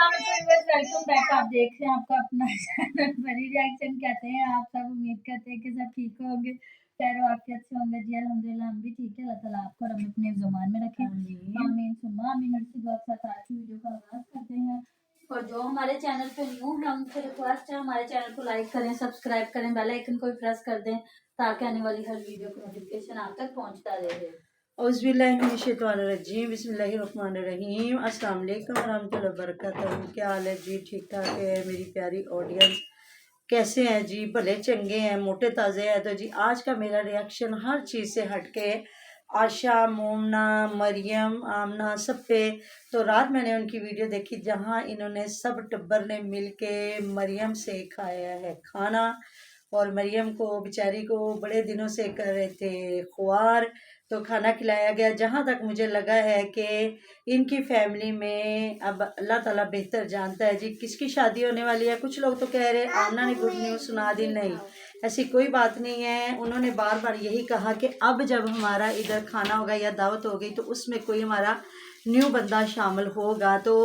Welcome back. आप देख रहे हैं आपका अपना चैनल बनी रिएक्शन। कहते हैं आप सब, उम्मीद करते हैं कि सब ठीक होंगे, खैर वाफियत से होंगे जी। अल्हम्दुलिल्लाह हम भी ठीक है। अल्लाह ताला आपको और हमें अपने ज़ुबान में रखें। आमीन सुम्मा आमीन। इसी दुआ के साथ आज की वीडियो का आगाज़ करते हैं। और जो हमारे चैनल पे न्यू है उनसे रिक्वेस्ट है हमारे चैनल को लाइक करें, सब्सक्राइब करें, बेल आइकन को भी प्रेस कर दें ताकि आने वाली हर वीडियो की नोटिफिकेशन आप तक पहुंचता रहे। औज़ुबिल्लाहिमिनश्शैतानिर्रजीम बिस्मिल्लाहिर्रहमानिर्रहीम अस्सलाम वालेकुम वरहमतुल्लाहि वबरकातुहू। क्या हाल है जी? ठीक ठाक है मेरी प्यारी ऑडियंस? कैसे हैं जी? भले चंगे हैं, मोटे ताज़े हैं। तो जी आज का मेरा रिएक्शन हर चीज़ से हटके आशा, मोमना, मरियम, आमना सब पे। तो रात मैंने उनकी वीडियो देखी जहाँ इन्होंने सब टब्बर ने मिल के मरियम से खाया है खाना। और मरियम को बेचारी को बड़े दिनों से कर रहे थे ख्वार, तो खाना खिलाया गया। जहाँ तक मुझे लगा है कि इनकी फैमिली में अब अल्लाह ताला बेहतर जानता है जी किसकी शादी होने वाली है। कुछ लोग तो कह रहे हैं आमना ने गुड न्यूज़ सुना दी। नहीं, ऐसी कोई बात नहीं है। उन्होंने बार बार यही कहा कि अब जब हमारा इधर खाना होगा या दावत हो गई तो उसमें कोई हमारा न्यू बंदा शामिल होगा। तो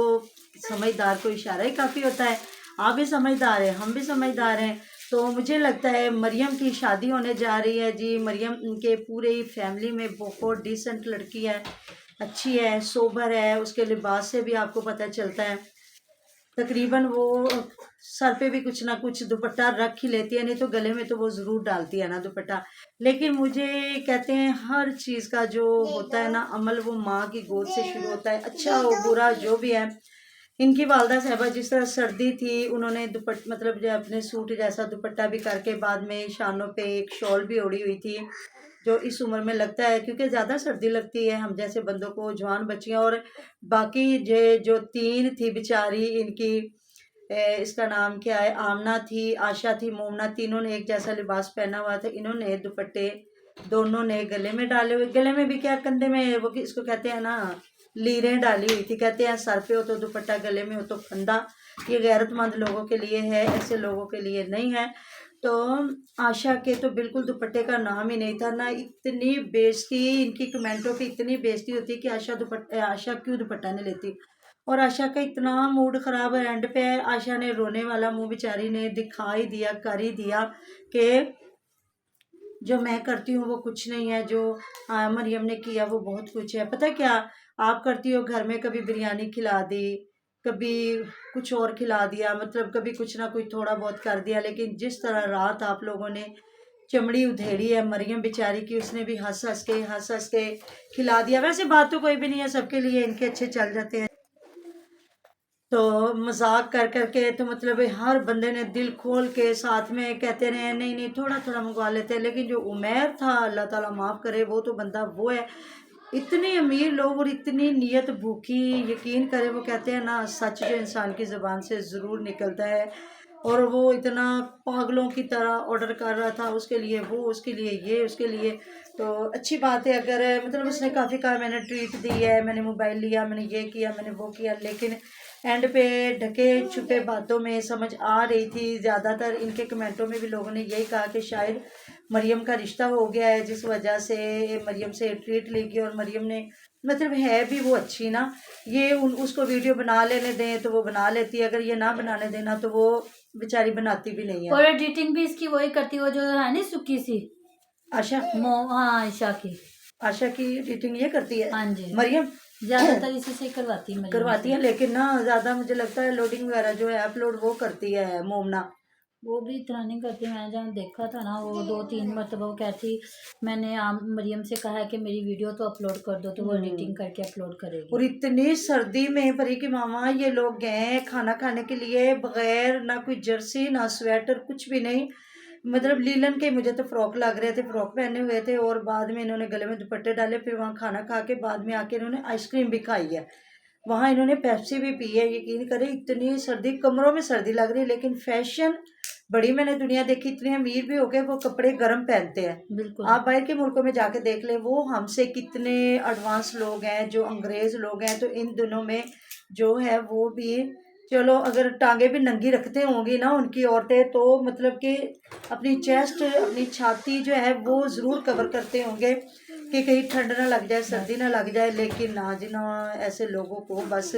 समझदार को इशारा ही काफ़ी होता है। आप भी समझदार हैं, हम भी समझदार हैं। तो मुझे लगता है मरियम की शादी होने जा रही है जी। मरियम के पूरे फैमिली में बहुत डिसेंट लड़की है, अच्छी है, सोबर है। उसके लिबास से भी आपको पता चलता है। तकरीबन वो सर पे भी कुछ ना कुछ दुपट्टा रख ही लेती है, नहीं तो गले में तो वो ज़रूर डालती है ना दुपट्टा। लेकिन मुझे कहते हैं हर चीज़ का जो होता है ना अमल वो माँ की गोद से शुरू होता है। अच्छा हो बुरा जो भी है। इनकी वालदा साहबा जिस तरह सर्दी थी उन्होंने मतलब जो अपने सूट जैसा दुपट्टा भी करके बाद में शानों पे एक शॉल भी ओढ़ी हुई थी, जो इस उम्र में लगता है क्योंकि ज़्यादा सर्दी लगती है हम जैसे बंदों को, जवान बच्चियाँ। और बाकी जो तीन थी बेचारी इनकी, इसका नाम क्या है, आमना थी, आशा थी, मोमना, तीनों ने एक जैसा लिबास पहना हुआ था। इन्होंने दुपट्टे दोनों ने गले में डाले हुए, गले में भी क्या कंधे में वो इसको कहते हैं ना लीरें डाली हुई थी। कहते हैं सर पे हो तो दुपट्टा, गले में हो तो फंदा। ये गैरतमंद लोगों के लिए है, ऐसे लोगों के लिए नहीं है। तो आशा के तो बिल्कुल दुपट्टे का नाम ही नहीं था ना। इतनी बेइज्जती इनकी कमेंटों की, इतनी बेइज्जती होती कि आशा क्यों दुपट्टा नहीं लेती। और आशा का इतना मूड ख़राब है एंड पे। आशा ने रोने वाला मुंह बेचारी ने दिखा ही दिया, कर ही दिया कि जो मैं करती हूँ वो कुछ नहीं है, जो मरियम ने किया वो बहुत कुछ है। पता है क्या आप करती हो घर में? कभी बिरयानी खिला दी, कभी कुछ और खिला दिया, मतलब कभी कुछ ना कुछ थोड़ा बहुत कर दिया। लेकिन जिस तरह रात आप लोगों ने चमड़ी उधेड़ी है मरियम बेचारी की, उसने भी हंस हंस के खिला दिया। वैसे बात तो कोई भी नहीं है, सबके लिए इनके अच्छे चल जाते हैं। तो मजाक कर करके तो मतलब हर बंदे ने दिल खोल के साथ में कहते रहे नहीं नहीं थोड़ा थोड़ा मंगवा लेते हैं। लेकिन जो उमैर था अल्लाह ताला माफ़ करे, वो तो बंदा वो है। इतने अमीर लोग और इतनी नीयत भूखी, यकीन करे वो कहते हैं ना सच जो इंसान की ज़ुबान से ज़रूर निकलता है। और वो इतना पागलों की तरह ऑर्डर कर रहा था, उसके लिए वो, उसके लिए ये, उसके लिए। तो अच्छी बात है अगर मतलब उसने काफ़ी कहा मैंने ट्रीट दी है, मैंने मोबाइल लिया, मैंने ये किया, मैंने वो किया। लेकिन एंड पे ढके छुपे बातों में समझ आ रही थी। ज़्यादातर इनके कमेंटों में भी लोगों ने यही कहा कि शायद मरियम का रिश्ता हो गया है जिस वजह से मरियम से ट्रीट लेगी। और मरियम ने मतलब है भी वो अच्छी ना, ये उसको वीडियो बना लेने दें तो वो बना लेती है, अगर ये ना बनाने देना तो वो बेचारी बनाती भी नहीं है। और एडिटिंग भी इसकी वही करती है, वो जो है ना सुक्की सी आशा, हाँ आयशा की। आशा की एडिटिंग ये करती है हाँ जी, मरियम, ज्यादातर इसी से करवाती है करवाती है। लेकिन ना ज़्यादा मुझे लगता है लोडिंग वगैरह जो है अपलोड वो करती है मोमना। वो भी इतना नहीं करती। मैंने जहाँ देखा था ना वो 2-3 मरतबा वो कहती मैंने मरियम से कहा है कि मेरी वीडियो तो अपलोड कर दो, तो वो एडिटिंग करके अपलोड करेगी। और इतनी सर्दी में परी की मामा ये लोग गए खाना खाने के लिए बगैर ना कोई जर्सी ना स्वेटर कुछ भी नहीं। मतलब लीलन के मुझे तो फ्रॉक लग रहे थे, फ्रॉक पहने हुए थे और बाद में इन्होंने गले में दुपट्टे डाले। फिर वहाँ खाना खा के बाद में आके इन्होंने आइसक्रीम भी खाई है, वहाँ इन्होंने पेप्सी भी पी है। यकीन करें इतनी सर्दी, कमरों में सर्दी लग रही है। लेकिन फैशन बड़ी मैंने दुनिया देखी, इतने अमीर भी हो गए वो कपड़े गर्म पहनते हैं। बिल्कुल आप बाहर के मुल्कों में जाके देख ले, वो हमसे कितने एडवांस लोग हैं, जो अंग्रेज लोग हैं। तो इन दिनों में जो है वो भी चलो अगर टांगे भी नंगी रखते होंगी ना उनकी औरतें, तो मतलब कि अपनी चेस्ट, अपनी छाती जो है वो ज़रूर कवर करते होंगे कि कहीं ठंड ना लग जाए, सर्दी ना लग जाए। लेकिन ना जी ना, ऐसे लोगों को बस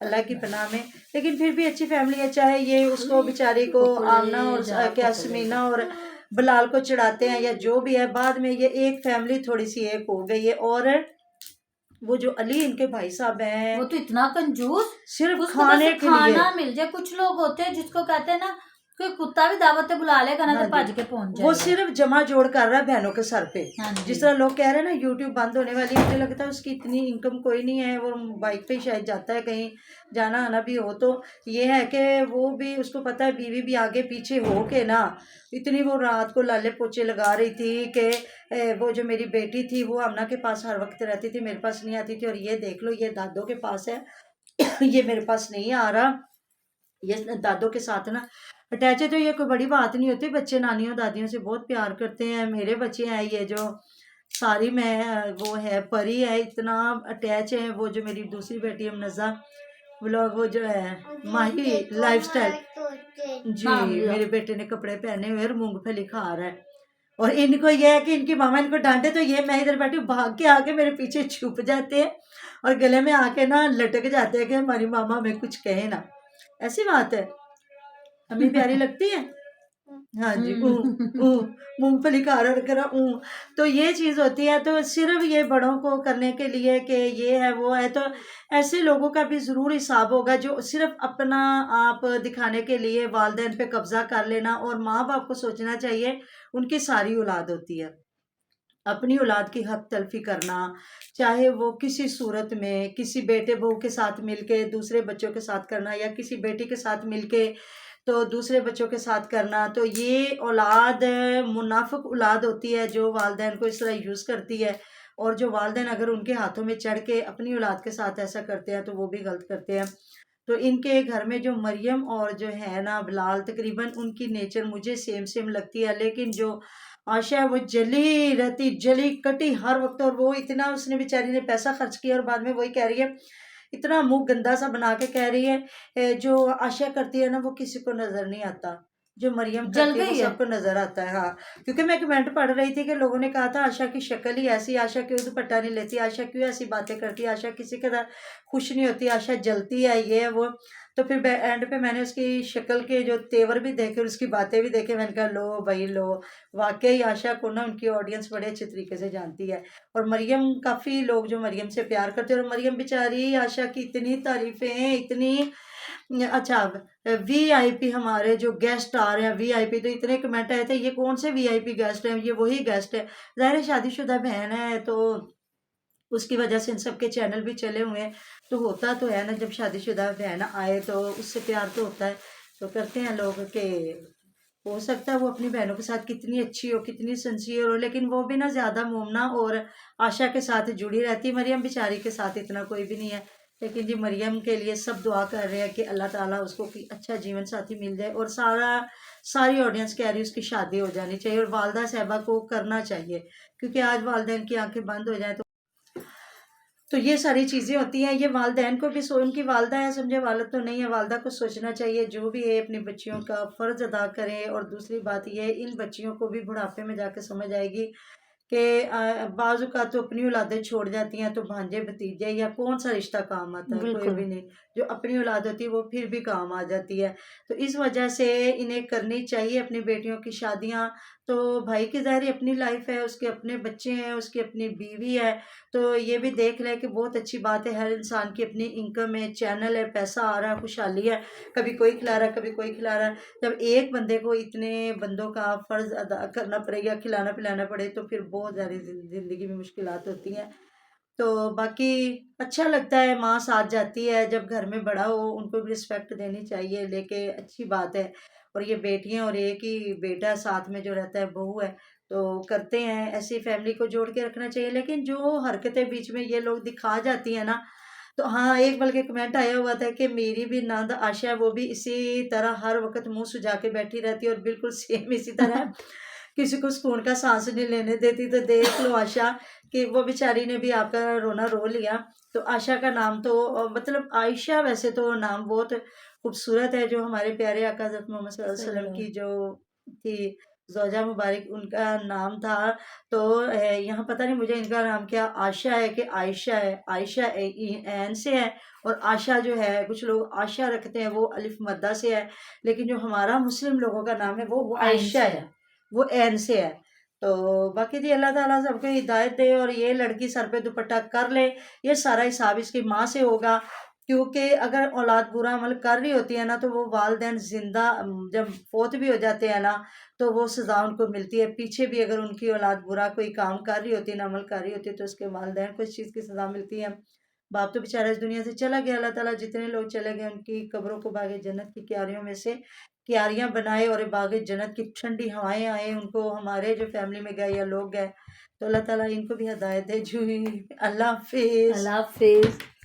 अल्लाह की पनाह में। लेकिन फिर भी अच्छी फैमिली है, चाहे ये उसको बेचारी को आमना और क्या समीना और बिलाल को चढ़ाते हैं या जो भी है, बाद में ये एक फैमिली थोड़ी सी एक हो गई है। और वो जो अली इनके भाई साहब हैं, वो तो इतना कंजूस, सिर्फ उसको खाने बस के लिए। खाना मिल जाए। कुछ लोग होते हैं जिसको कहते हैं ना, कोई कुत्ता भी दावत पे बुला लेगा ना हाँ तो भज जी, के पहुंच वो जाएगा। सिर्फ जमा जोड़ कर रहा है बहनों के सर पे। हाँ जी। जिस तरह लोग कह रहे हैं ना यूट्यूब बंद होने वाली है, मुझे लगता है उसकी इतनी इनकम कोई नहीं है, वो बाइक पे ही शायद जाता है, कहीं जाना आना भी हो तो ये है कि वो भी, उसको पता है बीवी भी आगे पीछे हो के ना, इतनी वो रात को लाले पोचे लगा रही थी कि वो जो मेरी बेटी थी वो आमना के पास हर वक्त रहती थी, मेरे पास नहीं आती थी, और ये देख लो ये दादों के पास है ये मेरे पास नहीं आ रहा। ये दादों के साथ ना अटैच है, तो ये कोई बड़ी बात नहीं होती। बच्चे नानियों दादियों से बहुत प्यार करते हैं। मेरे बच्चे हैं ये जो सारी मैं वो है परी है, इतना अटैच है। वो जो मेरी दूसरी बेटी है मुनज़्ज़ा व्लॉग, वो जो है माही लाइफस्टाइल जी, मेरे बेटे ने कपड़े पहने हुए और मूंगफली खा रहा है। और इनको ये है कि इनकी मामा इनको डांटे तो ये, मैं इधर बैठी भाग के आके मेरे पीछे छुप जाते हैं और गले में आके ना लटक जाते हैं कि हमारी मामा हमें कुछ कहे ना। ऐसी बात है, हमें प्यारी लगती है। हाँ जी, मूंगफली खा रहा करा तो ये चीज़ होती है। तो सिर्फ ये बड़ों को करने के लिए कि ये है वो है, तो ऐसे लोगों का भी ज़रूर हिसाब होगा जो सिर्फ अपना आप दिखाने के लिए वालिदैन पे कब्जा कर लेना। और माँ बाप को सोचना चाहिए उनकी सारी औलाद होती है, अपनी औलाद की हक तलफी करना, चाहे वो किसी सूरत में किसी बेटे बहू के साथ मिलके दूसरे बच्चों के साथ करना, या किसी बेटी के साथ मिलके तो दूसरे बच्चों के साथ करना। तो ये औलाद मुनाफिक औलाद होती है जो वालिदैन को इस तरह यूज़ करती है। और जो वालिदैन अगर उनके हाथों में चढ़ के अपनी औलाद के साथ ऐसा करते हैं तो वो भी गलत करते हैं। तो इनके घर में जो मरियम और जो है ना बिलाल, तकरीबन उनकी नेचर मुझे सेम सेम लगती है। लेकिन जो आशा है वो जली रहती, जली कटी हर वक्त। और वो इतना उसने बेचारी ने पैसा खर्च किया और बाद में वही कह रही है, इतना मुंह गंदा सा बना के कह रही है जो आशा करती है ना वो किसी को नजर नहीं आता, जो मरियम जल करती है वो गई है। सबको नजर आता है। हाँ, क्योंकि मैं कमेंट पढ़ रही थी कि लोगों ने कहा था आशा की शक्ल ही ऐसी, आशा क्यों दुपट्टा नहीं लेती, आशा क्यों ऐसी बातें करती है, आशा किसी के साथ खुश नहीं होती, आशा जलती है ये है वो। तो फिर एंड पे मैंने उसकी शक्ल के जो तेवर भी देखे और उसकी बातें भी देखे, मैंने कहा लो भाई लो, वाकई आशा को ना उनकी ऑडियंस बड़े अच्छे तरीके से जानती है। और मरियम, काफ़ी लोग जो मरियम से प्यार करते हैं, और मरियम बेचारी आशा की इतनी तारीफ़ें, इतनी अच्छा, वीआईपी हमारे जो गेस्ट आ रहे हैं वीआईपी, तो इतने कमेंट आए थे ये कौन से वीआईपी गेस्ट हैं, ये वही गेस्ट है। ज़ाहिर है शादीशुदा बहन है तो उसकी वजह से इन सब के चैनल भी चले हुए हैं। तो होता तो है ना, जब शादीशुदा बहन आए तो उससे प्यार तो होता है। तो करते हैं लोग के, हो सकता है वो अपनी बहनों के साथ कितनी अच्छी हो, कितनी सिंसियर हो, लेकिन वो भी ना ज़्यादा मोमना और आशा के साथ जुड़ी रहती। मरियम बेचारी के साथ इतना कोई भी नहीं है। लेकिन जी मरियम के लिए सब दुआ कर रहे हैं कि अल्लाह ताला उसको कि अच्छा जीवन साथी मिल जाए। और सारी ऑडियंस कह रही है उसकी शादी हो जानी चाहिए और वालदा साहबा को करना चाहिए, क्योंकि आज वालदैन की आंखें बंद हो जाए तो ये सारी चीज़ें होती हैं। ये वालदैन को भी उनकी वालदा है समझे, वालद तो नहीं है, वालदा को सोचना चाहिए जो भी है अपनी बच्चियों का फ़र्ज़ अदा करें। और दूसरी बात ये है, इन बच्चियों को भी बुढ़ापे में जाके समझ आएगी कि बाज़ औक़ात तो अपनी औलादें छोड़ जाती हैं तो भांजे भतीजे या कौन सा रिश्ता काम आता है, कोई बिल्कुल। भी नहीं। जो अपनी औलाद होती है वो फिर भी काम आ जाती है। तो इस वजह से इन्हें करनी चाहिए अपनी बेटियों की शादियाँ। तो भाई की ज़ाहिर अपनी लाइफ है, उसके अपने बच्चे हैं, उसकी अपनी बीवी है। तो ये भी देख लें कि बहुत अच्छी बात है, हर इंसान की अपनी इनकम है, चैनल है, पैसा आ रहा है, खुशहाली है, कभी कोई खिला रहा है, कभी कोई खिला रहा है। जब एक बंदे को इतने बंदों का फ़र्ज़ अदा करना पड़ेगा, खिलाना पिलाना पड़े, तो फिर बहुत ज़्यादा ज़िंदगी में मुश्किलात होती हैं। तो बाकी अच्छा लगता है, माँ साथ जाती है जब घर में बड़ा हो, उनको भी रिस्पेक्ट देनी चाहिए, लेके अच्छी बात है। और ये बेटियां और एक ही बेटा साथ में जो रहता है बहू है, तो करते हैं, ऐसी फैमिली को जोड़ के रखना चाहिए। लेकिन जो हरकतें बीच में ये लोग दिखा जाती हैं ना, तो हाँ, एक बल्कि कमेंट आया हुआ था कि मेरी भी नंद आशा है, वो भी इसी तरह हर वक्त मुंह सुजा के बैठी रहती है और बिल्कुल सेम इसी तरह किसी को सुकून का सांस नहीं लेने देती। तो देख लो आशा कि वो बेचारी ने भी आपका रोना रो लिया। तो आशा का नाम तो मतलब आयशा वैसे तो नाम बहुत खूबसूरत है, जो हमारे प्यारे आका हज़रत मोहम्मद सल्लल्लाहु अलैहि वसल्लम की जो थी ज़ौजा मुबारक उनका नाम था। तो यहाँ पता नहीं मुझे इनका नाम क्या आशा है कि आयशा है। आयशा एन से है और आशा जो है कुछ लोग आशा रखते हैं, वो अलिफ मद्दा से है, लेकिन जो हमारा मुस्लिम लोगों का नाम है वो आयशा है, वो एन से है। तो बाकी जी अल्लाह ताला सबको हिदायत दे और ये लड़की सर पे दुपट्टा कर ले। ये सारा हिसाब इसकी माँ से होगा, क्योंकि अगर औलाद बुरा अमल कर रही होती है ना तो वो वालिदैन जिंदा जब फोत भी हो जाते हैं ना तो वो सज़ा उनको मिलती है। पीछे भी अगर उनकी औलाद बुरा कोई काम कर रही होती है ना, अमल कर रही होती है, तो उसके वालिदैन को इस चीज़ की सज़ा मिलती है। बाप तो बेचारा इस दुनिया से चला गया, अल्लाह ताला जितने लोग चले गए उनकी कब्रों को बागे जन्नत की क्यारियों में से क्यारियां बनाए और बागे जन्नत की ठंडी हवाएं आए उनको। हमारे जो फैमिली में गए या लोग गए तो अल्लाह ताला इनको भी हदायत दे। जी अल्लाह हाफिज़। अल्लाह हाफिज़।